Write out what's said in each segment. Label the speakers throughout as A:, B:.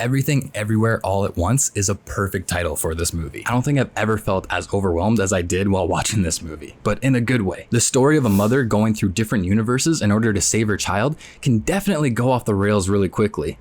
A: Everything Everywhere All at Once is a perfect title for this movie. I don't think I've ever felt as overwhelmed as I did while watching this movie, but in a good way. The story of a mother going through different universes in order to save her child can definitely go off the rails really quickly.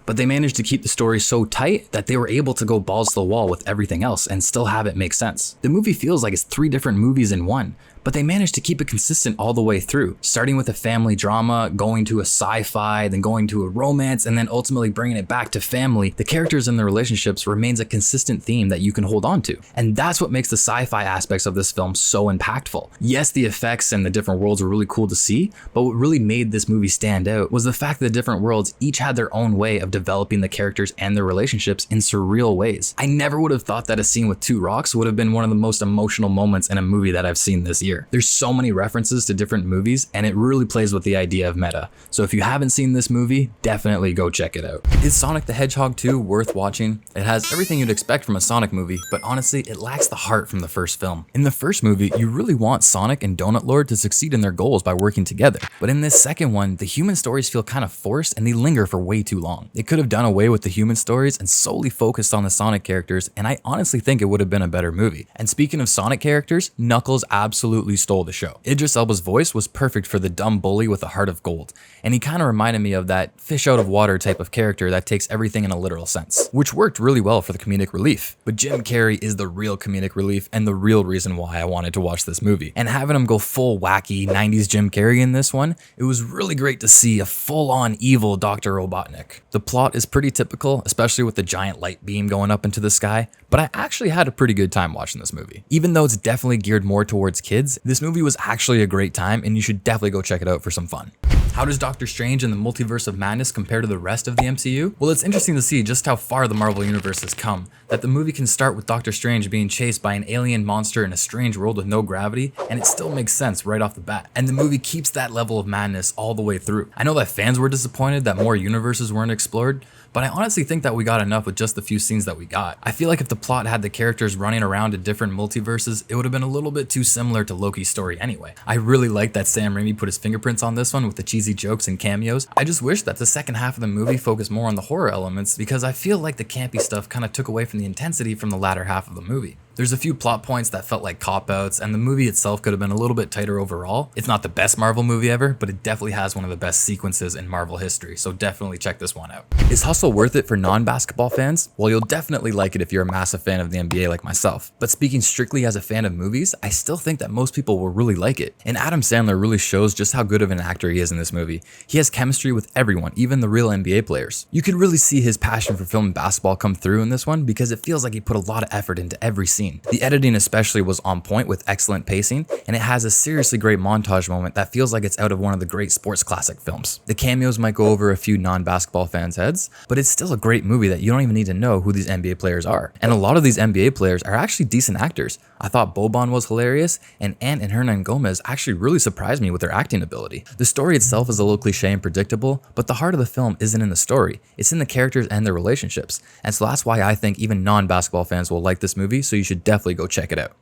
A: But they managed to keep the story so tight that they were able to go balls to the wall with everything else and still have it make sense. The movie feels like it's 3 different movies in one, but they managed to keep it consistent all the way through, starting with a family drama, going to a sci-fi, then going to a romance, and then ultimately bringing it back to family. The characters and the relationships remains a consistent theme that you can hold on to. And that's what makes the sci-fi aspects of this film so impactful. Yes, the effects and the different worlds were really cool to see, but what really made this movie stand out was the fact that the different worlds each had their own way of developing the characters and their relationships in surreal ways. I never would have thought that a scene with 2 rocks would have been one of the most emotional moments in a movie that I've seen this year. There's so many references to different movies, and it really plays with the idea of meta. So if you haven't seen this movie, definitely go check it out. Is Sonic the Hedgehog 2 worth watching? It has everything you'd expect from a Sonic movie, but honestly, it lacks the heart from the first film. In the first movie, you really want Sonic and Donut Lord to succeed in their goals by working together. But in this second one, the human stories feel kind of forced and they linger for way too long. They could have done away with the human stories and solely focused on the Sonic characters, and I honestly think it would have been a better movie. And speaking of Sonic characters, Knuckles absolutely stole the show. Idris Elba's voice was perfect for the dumb bully with a heart of gold, and he kind of reminded me of that fish out of water type of character that takes everything in a literal sense, which worked really well for the comedic relief. But Jim Carrey is the real comedic relief and the real reason why I wanted to watch this movie. And having him go full wacky 90s Jim Carrey in this one, it was really great to see a full-on evil Dr. Robotnik. The plot is pretty typical, especially with the giant light beam going up into the sky, but I actually had a pretty good time watching this movie. Even though it's definitely geared more towards kids, this movie was actually a great time and you should definitely go check it out for some fun. How does Doctor Strange and the Multiverse of Madness compare to the rest of the MCU? Well, it's interesting to see just how far the Marvel Universe has come, that the movie can start with Doctor Strange being chased by an alien monster in a strange world with no gravity, and it still makes sense right off the bat. And the movie keeps that level of madness all the way through. I know that fans were disappointed that more universes weren't explored, but I honestly think that we got enough with just the few scenes that we got. I feel like if the plot had the characters running around in different multiverses, it would have been a little bit too similar to Loki's story anyway. I really like that Sam Raimi put his fingerprints on this one with the cheesy jokes and cameos. I just wish that the second half of the movie focused more on the horror elements, because I feel like the campy stuff kind of took away from the intensity from the latter half of the movie. There's a few plot points that felt like cop-outs, and the movie itself could have been a little bit tighter overall. It's not the best Marvel movie ever, but it definitely has one of the best sequences in Marvel history, so definitely check this one out. Is Hustle worth it for non-basketball fans? Well, you'll definitely like it if you're a massive fan of the NBA like myself. But speaking strictly as a fan of movies, I still think that most people will really like it. And Adam Sandler really shows just how good of an actor he is in this movie. He has chemistry with everyone, even the real NBA players. You can really see his passion for film and basketball come through in this one, because it feels like he put a lot of effort into every scene. The editing especially was on point with excellent pacing, and it has a seriously great montage moment that feels like it's out of one of the great sports classic films. The cameos might go over a few non-basketball fans' heads, but it's still a great movie that you don't even need to know who these NBA players are. And a lot of these NBA players are actually decent actors. I thought Boban was hilarious, and Ant and Hernan Gomez actually really surprised me with their acting ability. The story itself is a little cliche and predictable, but the heart of the film isn't in the story, it's in the characters and their relationships. And so that's why I think even non-basketball fans will like this movie, so you should definitely go check it out.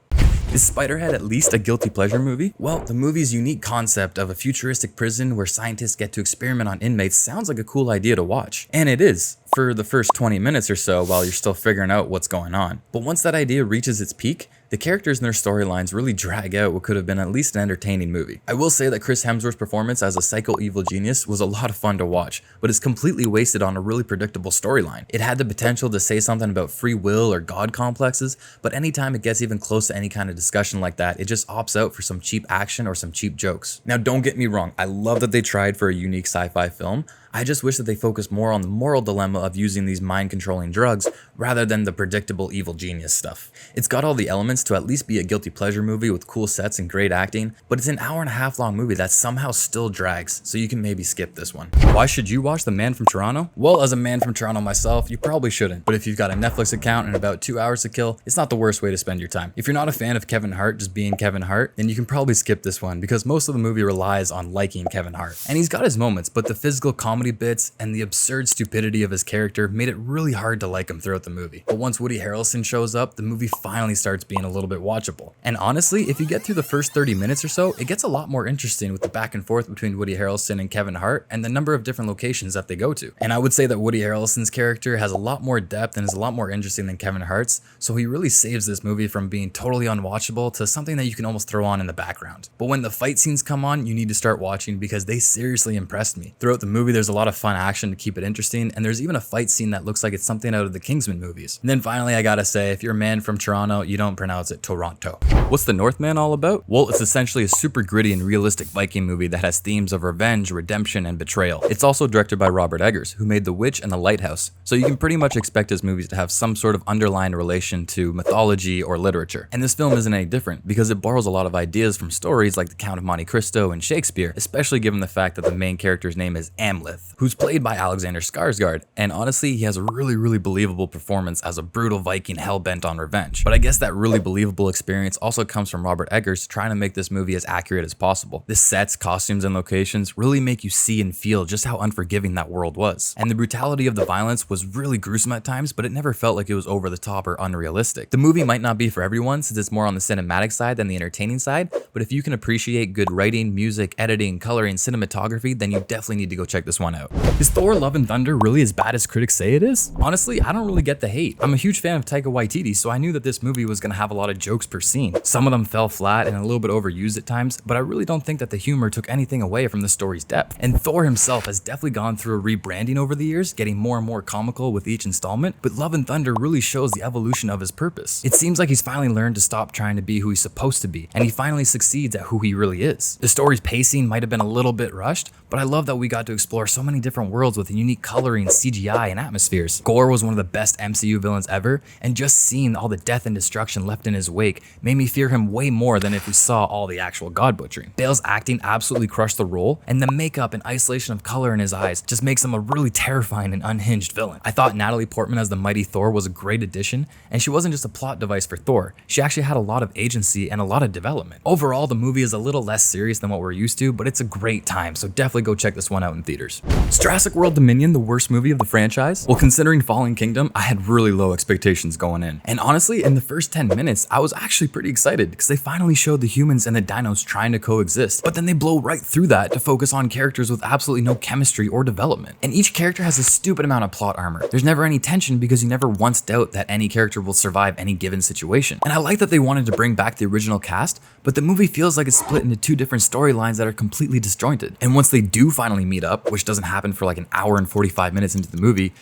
A: Is Spiderhead at least a guilty pleasure movie? Well, the movie's unique concept of a futuristic prison where scientists get to experiment on inmates sounds like a cool idea to watch. And it is, for the first 20 minutes or so while you're still figuring out what's going on. But once that idea reaches its peak, the characters and their storylines really drag out what could have been at least an entertaining movie. I will say that Chris Hemsworth's performance as a psycho evil genius was a lot of fun to watch, but it's completely wasted on a really predictable storyline. It had the potential to say something about free will or god complexes, but anytime it gets even close to any kind of discussion like that, it just opts out for some cheap action or some cheap jokes. Now, don't get me wrong, I love that they tried for a unique sci-fi film. I just wish that they focused more on the moral dilemma of using these mind-controlling drugs rather than the predictable evil genius stuff. It's got all the elements to at least be a guilty pleasure movie with cool sets and great acting, but it's an hour-and-a-half long movie that somehow still drags, so you can maybe skip this one. Why should you watch The Man from Toronto? Well, as a man from Toronto myself, you probably shouldn't, but if you've got a Netflix account and about 2 hours to kill, it's not the worst way to spend your time. If you're not a fan of Kevin Hart just being Kevin Hart, then you can probably skip this one, because most of the movie relies on liking Kevin Hart. And he's got his moments, but the physical comedy comedy bits and the absurd stupidity of his character made it really hard to like him throughout the movie. But once Woody Harrelson shows up, the movie finally starts being a little bit watchable. And honestly, if you get through the first 30 minutes or so, it gets a lot more interesting with the back and forth between Woody Harrelson and Kevin Hart and the number of different locations that they go to. And I would say that Woody Harrelson's character has a lot more depth and is a lot more interesting than Kevin Hart's, so he really saves this movie from being totally unwatchable to something that you can almost throw on in the background. But when the fight scenes come on, you need to start watching because they seriously impressed me. Throughout the movie, there's a lot of fun action to keep it interesting, and there's even a fight scene that looks like it's something out of the Kingsman movies. And then finally, I gotta say, if you're a man from Toronto, you don't pronounce it Toronto. What's the Northman all about? Well, it's essentially a super gritty and realistic Viking movie that has themes of revenge, redemption, and betrayal. It's also directed by Robert Eggers, who made The Witch and The Lighthouse, so you can pretty much expect his movies to have some sort of underlying relation to mythology or literature. And this film isn't any different because it borrows a lot of ideas from stories like The Count of Monte Cristo and Shakespeare, especially given the fact that the main character's name is Amleth, who's played by Alexander Skarsgård, and honestly, he has a really believable performance as a brutal Viking hell-bent on revenge. But I guess that really believable experience also comes from Robert Eggers trying to make this movie as accurate as possible. The sets, costumes, and locations really make you see and feel just how unforgiving that world was. And the brutality of the violence was really gruesome at times, but it never felt like it was over the top or unrealistic. The movie might not be for everyone since it's more on the cinematic side than the entertaining side, but if you can appreciate good writing, music, editing, coloring, cinematography, then you definitely need to go check this one out. Is Thor Love and Thunder really as bad as critics say it is? Honestly, I don't really get the hate. I'm a huge fan of Taika Waititi, so I knew that this movie was gonna have a lot of jokes per scene. Some of them fell flat and a little bit overused at times, but I really don't think that the humor took anything away from the story's depth. And Thor himself has definitely gone through a rebranding over the years, getting more and more comical with each installment, but Love and Thunder really shows the evolution of his purpose. It seems like he's finally learned to stop trying to be who he's supposed to be, and he finally succeeds at who he really is. The story's pacing might have been a little bit rushed, but I love that we got to explore so many different worlds with unique coloring, CGI, and atmospheres. Gore was one of the best MCU villains ever, and just seeing all the death and destruction left in his wake made me fear him way more than if we saw all the actual god butchering. Bale's acting absolutely crushed the role, and the makeup and isolation of color in his eyes just makes him a really terrifying and unhinged villain. I thought Natalie Portman as the mighty Thor was a great addition, and she wasn't just a plot device for Thor. She actually had a lot of agency and a lot of development. Overall, the movie is a little less serious than what we're used to, but it's a great time, so definitely go check this one out in theaters. Is Jurassic World Dominion the worst movie of the franchise? Well, considering Fallen Kingdom, I had really low expectations going in. And honestly, in the first 10 minutes, I was actually pretty excited because they finally showed the humans and the dinos trying to coexist, but then they blow right through that to focus on characters with absolutely no chemistry or development. And each character has a stupid amount of plot armor. There's never any tension because you never once doubt that any character will survive any given situation. And I like that they wanted to bring back the original cast, but the movie feels like it's split into two different storylines that are completely disjointed. And once they do finally meet up, which doesn't happen for like an hour and 45 minutes into the movie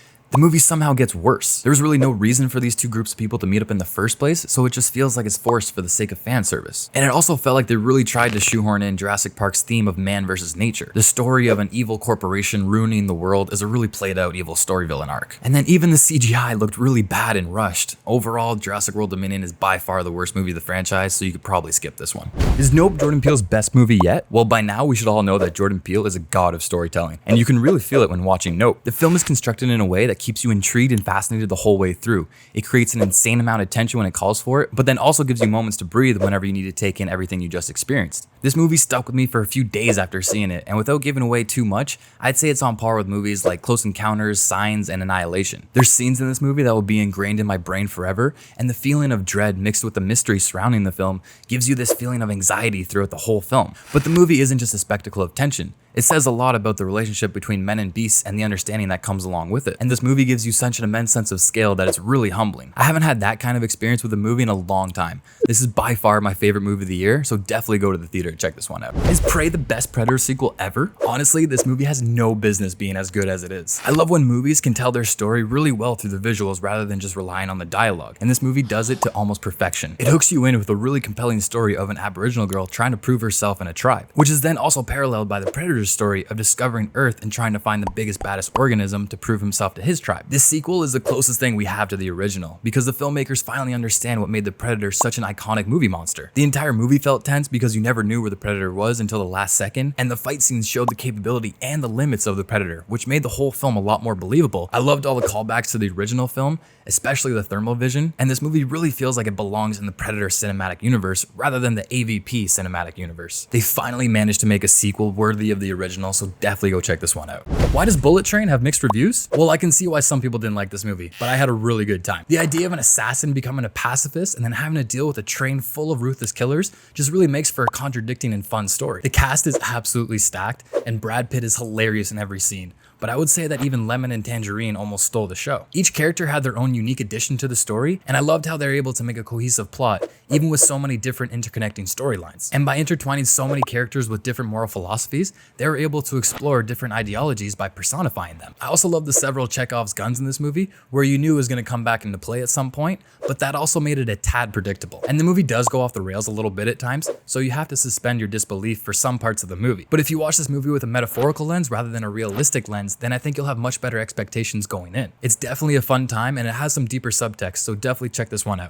A: somehow gets worse. There's really no reason for these two groups of people to meet up in the first place, so it just feels like it's forced for the sake of fan service. And it also felt like they really tried to shoehorn in Jurassic Park's theme of man versus nature. The story of an evil corporation ruining the world is a really played out evil story villain arc. And then even the CGI looked really bad and rushed. Overall, Jurassic World Dominion is by far the worst movie of the franchise, so you could probably skip this one. Is Nope Jordan Peele's best movie yet? Well, by now we should all know that Jordan Peele is a god of storytelling, and you can really feel it when watching Nope. The film is constructed in a way that keeps you intrigued and fascinated the whole way through. It creates an insane amount of tension when it calls for it, but then also gives you moments to breathe whenever you need to take in everything you just experienced. This movie stuck with me for a few days after seeing it, and without giving away too much, I'd say it's on par with movies like Close Encounters, Signs, and Annihilation. There's scenes in this movie that will be ingrained in my brain forever, and the feeling of dread mixed with the mystery surrounding the film gives you this feeling of anxiety throughout the whole film. But the movie isn't just a spectacle of tension. It says a lot about the relationship between men and beasts and the understanding that comes along with it. And this movie gives you such an immense sense of scale that it's really humbling. I haven't had that kind of experience with a movie in a long time. This is by far my favorite movie of the year, so definitely go to the theater and check this one out. Is Prey the best Predator sequel ever? Honestly, this movie has no business being as good as it is. I love when movies can tell their story really well through the visuals rather than just relying on the dialogue, and this movie does it to almost perfection. It hooks you in with a really compelling story of an Aboriginal girl trying to prove herself in a tribe, which is then also paralleled by the Predator's story of discovering Earth and trying to find the biggest, baddest organism to prove himself to his tribe. This sequel is the closest thing we have to the original, because the filmmakers finally understand what made the Predator such an iconic movie monster. The entire movie felt tense because you never knew where the Predator was until the last second, and the fight scenes showed the capability and the limits of the Predator, which made the whole film a lot more believable. I loved all the callbacks to the original film, especially the thermal vision, and this movie really feels like it belongs in the Predator cinematic universe rather than the AVP cinematic universe. They finally managed to make a sequel worthy of the the original, so definitely go check this one out. Why does Bullet Train have mixed reviews? Well, I can see why some people didn't like this movie, but I had a really good time. The idea of an assassin becoming a pacifist and then having to deal with a train full of ruthless killers just really makes for a contradicting and fun story. The cast is absolutely stacked, and Brad Pitt is hilarious in every scene. But I would say that even Lemon and Tangerine almost stole the show. Each character had their own unique addition to the story, and I loved how they're able to make a cohesive plot, even with so many different interconnecting storylines. And by intertwining so many characters with different moral philosophies, they were able to explore different ideologies by personifying them. I also love the several Chekhov's guns in this movie, where you knew it was going to come back into play at some point, but that also made it a tad predictable. And the movie does go off the rails a little bit at times, so you have to suspend your disbelief for some parts of the movie. But if you watch this movie with a metaphorical lens rather than a realistic lens, then I think you'll have much better expectations going in. It's definitely a fun time, and it has some deeper subtext, so definitely check this one out.